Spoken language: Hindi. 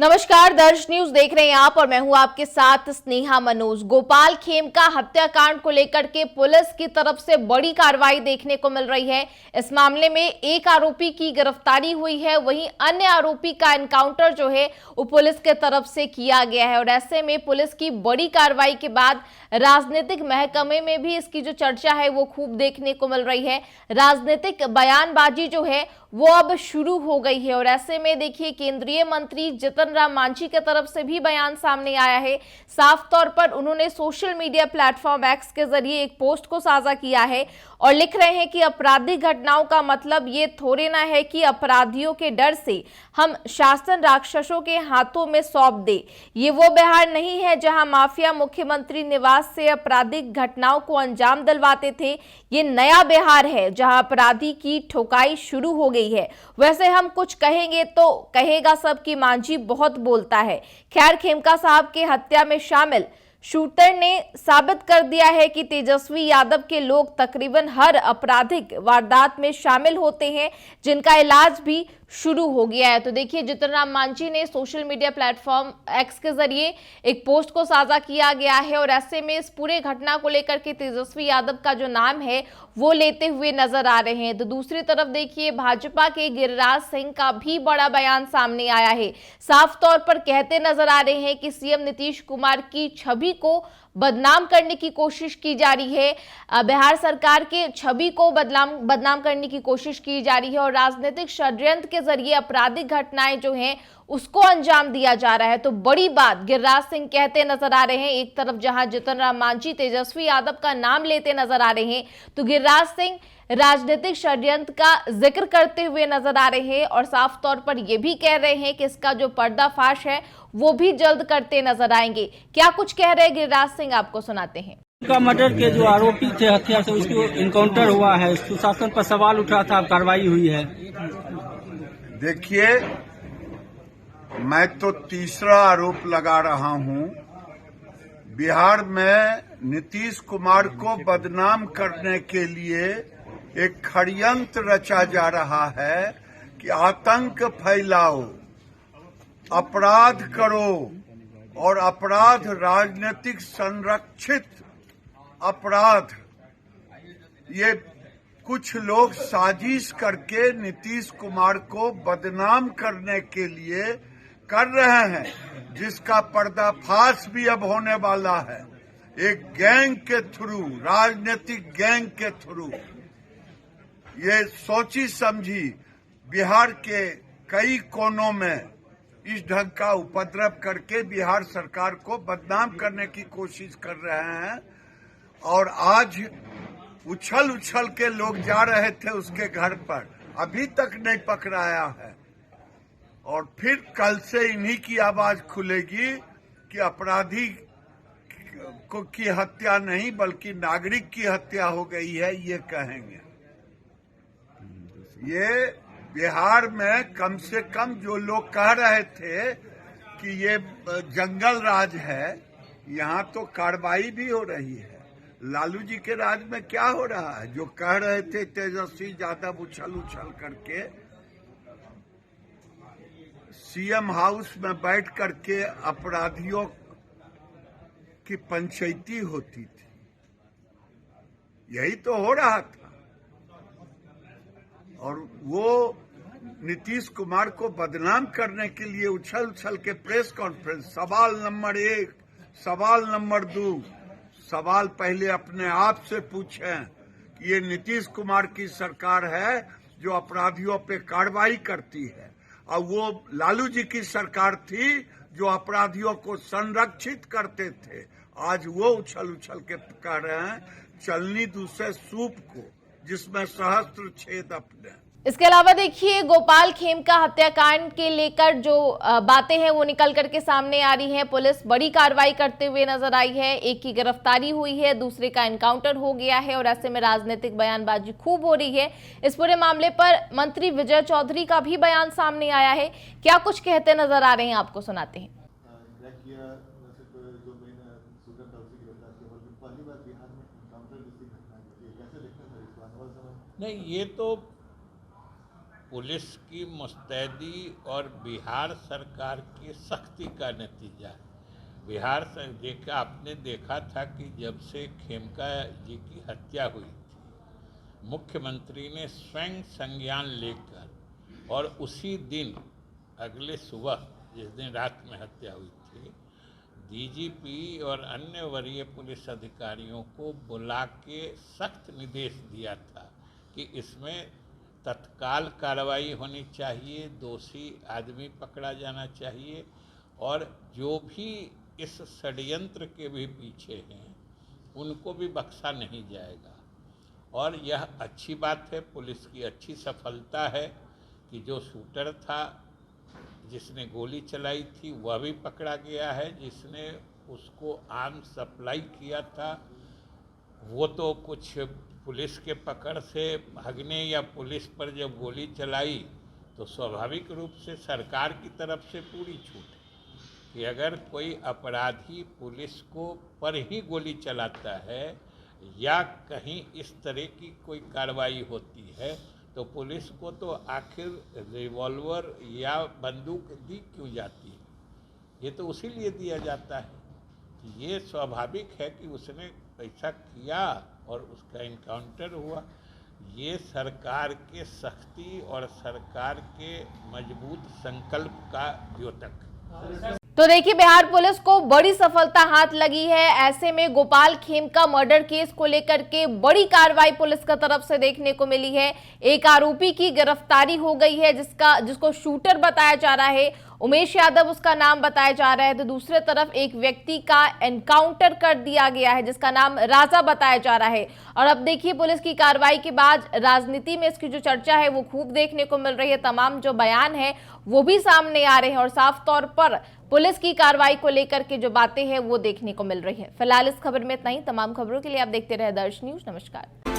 नमस्कार, दर्श न्यूज देख रहे हैं आप और मैं हूं आपके साथ स्नेहा मनोज। गोपाल खेमका हत्याकांड को लेकर के पुलिस की तरफ से बड़ी कार्रवाई देखने को मिल रही है। इस मामले में एक आरोपी की गिरफ्तारी हुई है, वहीं अन्य आरोपी का एनकाउंटर जो है वो पुलिस के तरफ से किया गया है। और ऐसे में पुलिस की बड़ी कार्रवाई के बाद राजनीतिक महकमे में भी इसकी जो चर्चा है वो खूब देखने को मिल रही है। राजनीतिक बयानबाजी जो है वो अब शुरू हो गई है और ऐसे में देखिए केंद्रीय मंत्री जितन राम मांझी की तरफ से भी बयान सामने आया है। साफ तौर पर उन्होंने सोशल मीडिया प्लेटफॉर्म एक्स के जरिए एक पोस्ट को साझा किया है और लिख रहे हैं कि आपराधिक घटनाओं का मतलब ये थोड़े ना है कि अपराधियों के डर से हम शासन राक्षसों के हाथों में सौंप दे। ये वो बिहार नहीं है जहां माफिया मुख्यमंत्री निवास से आपराधिक घटनाओं को अंजाम दिलवाते थे। ये नया बिहार है जहां अपराधी की ठोकाई शुरू हो गई है। वैसे हम कुछ कहेंगे तो कहेगा सब कि मांझी बहुत बोलता है। खैर, खेमका साहब के हत्या में शामिल शूटर ने साबित कर दिया है कि तेजस्वी यादव के लोग तकरीबन हर आपराधिक वारदात में शामिल होते हैं, जिनका इलाज भी शुरू हो गया है। तो देखिए, जितन राम मांझी ने सोशल मीडिया प्लेटफॉर्म एक्स के जरिए एक पोस्ट को साझा किया गया है और ऐसे में इस पूरे घटना को लेकर के तेजस्वी यादव का जो नाम है वो लेते हुए नजर आ रहे हैं। तो दूसरी तरफ देखिए, भाजपा के गिरिराज सिंह का भी बड़ा बयान सामने आया है। साफ तौर पर कहते नजर आ रहे हैं कि सीएम नीतीश कुमार की छवि को बदनाम करने की कोशिश की जा रही है। बिहार सरकार के छवि को बदनाम करने की कोशिश की जा रही है और राजनीतिक षड्यंत्र के जरिए आपराधिक घटनाएं जो हैं उसको अंजाम दिया जा रहा है। तो बड़ी बात गिरिराज सिंह कहते नजर आ रहे हैं। एक तरफ जहां जितन राम मांझी तेजस्वी यादव का नाम लेते नजर आ रहे हैं, तो गिरिराज सिंह राजनीतिक षड्यंत्र का जिक्र करते हुए नजर आ रहे हैं और साफ तौर पर यह भी कह रहे हैं कि इसका जो पर्दाफाश है वो भी जल्द करते नजर आएंगे। क्या कुछ कह रहे हैं गिरिराज सिंह, आपको सुनाते हैं। का मर्डर के जो आरोपी थे, हत्या से उसको इनकाउंटर हुआ है, सुशासन पर सवाल उठ रहा था, अब कार्रवाई हुई है। देखिए, मैं तो तीसरा आरोप लगा रहा हूं। बिहार में नीतीश कुमार को बदनाम करने के लिए एक षड्यंत्र रचा जा रहा है कि आतंक फैलाओ, अपराध करो और अपराध राजनीतिक संरक्षित अपराध। ये कुछ लोग साजिश करके नीतीश कुमार को बदनाम करने के लिए कर रहे हैं, जिसका पर्दाफाश भी अब होने वाला है। एक गैंग के थ्रू, राजनीतिक गैंग के थ्रू ये सोची समझी बिहार के कई कोनों में इस ढंग का उपद्रव करके बिहार सरकार को बदनाम करने की कोशिश कर रहे हैं। और आज उछल उछल के लोग जा रहे थे उसके घर पर, अभी तक नहीं पकड़ाया है। और फिर कल से इन्हीं की आवाज खुलेगी कि अपराधी की हत्या नहीं बल्कि नागरिक की हत्या हो गई है, ये कहेंगे। ये बिहार में कम से कम जो लोग कह रहे थे कि ये जंगल राज है, यहाँ तो कार्रवाई भी हो रही है। लालू जी के राज में क्या हो रहा है? जो कह रहे थे तेजस्वी यादव उछल उछल करके सीएम हाउस में बैठ करके अपराधियों की पंचायती होती थी, यही तो हो रहा था। और वो नीतीश कुमार को बदनाम करने के लिए उछल उछल के प्रेस कॉन्फ्रेंस, सवाल नंबर 1, सवाल नंबर 2, सवाल पहले अपने आप से पूछें कि ये नीतीश कुमार की सरकार है जो अपराधियों पे कार्रवाई करती है, और वो लालू जी की सरकार थी जो अपराधियों को संरक्षित करते थे। आज वो उछल उछल के कह रहे हैं चलनी दूसरे सूप को जिसमें सहस्त्र छेद अपने। इसके अलावा देखिए, गोपाल खेमका हत्याकांड के लेकर जो बातें हैं वो निकल करके सामने आ रही हैं। पुलिस बड़ी कार्रवाई करते हुए नजर आई है। एक की गिरफ्तारी हुई है, दूसरे का एनकाउंटर हो गया है और ऐसे में राजनीतिक बयानबाजी खूब हो रही है। इस पूरे मामले पर मंत्री विजय चौधरी का भी बयान सामने आया है। क्या कुछ कहते नजर आ रहे हैं, आपको सुनाते हैं। नहीं, ये तो पुलिस की मुस्तैदी और बिहार सरकार की सख्ती का नतीजा है। बिहार सरकार आपने देखा था कि जब से खेमका जी की हत्या हुई थी, मुख्यमंत्री ने स्वयं संज्ञान लेकर और उसी दिन अगले सुबह जिस दिन रात में हत्या हुई थी, डीजीपी और अन्य वरीय पुलिस अधिकारियों को बुला के सख्त निर्देश दिया था कि इसमें तत्काल कार्रवाई होनी चाहिए, दोषी आदमी पकड़ा जाना चाहिए और जो भी इस षड्यंत्र के भी पीछे हैं उनको भी बख्शा नहीं जाएगा। और यह अच्छी बात है, पुलिस की अच्छी सफलता है कि जो शूटर था, जिसने गोली चलाई थी, वह भी पकड़ा गया है। जिसने उसको आर्म्स सप्लाई किया था वो तो कुछ पुलिस के पकड़ से भागने या पुलिस पर जब गोली चलाई तो स्वाभाविक रूप से सरकार की तरफ से पूरी छूट है कि अगर कोई अपराधी पुलिस को पर ही गोली चलाता है या कहीं इस तरह की कोई कार्रवाई होती है तो पुलिस को तो आखिर रिवॉल्वर या बंदूक दी क्यों जाती है? ये तो उसी लिए दिया जाता है। ये स्वाभाविक है कि उसने ऐसा किया और उसका इनकाउंटर हुआ। ये सरकार के सख्ती और सरकार के मजबूत संकल्प का द्योतक। तो देखिए, बिहार पुलिस को बड़ी सफलता हाथ लगी है। ऐसे में गोपाल खेमका मर्डर केस को लेकर के बड़ी कार्रवाई पुलिस की तरफ से देखने को मिली है। एक आरोपी की गिरफ्तारी हो गई है जिसको शूटर बताया जा रहा है, उमेश यादव उसका नाम बताया जा रहा है। तो दूसरे तरफ एक व्यक्ति का एनकाउंटर कर दिया गया है जिसका नाम राजा बताया जा रहा है। और अब देखिए, पुलिस की कार्रवाई के बाद राजनीति में इसकी जो चर्चा है वो खूब देखने को मिल रही है। तमाम जो बयान है वो भी सामने आ रहे हैं और साफ तौर पर पुलिस की कार्रवाई को लेकर के जो बातें हैं वो देखने को मिल रही है। फिलहाल इस खबर में इतना ही। तमाम खबरों के लिए आप देखते रहे दर्श न्यूज। नमस्कार।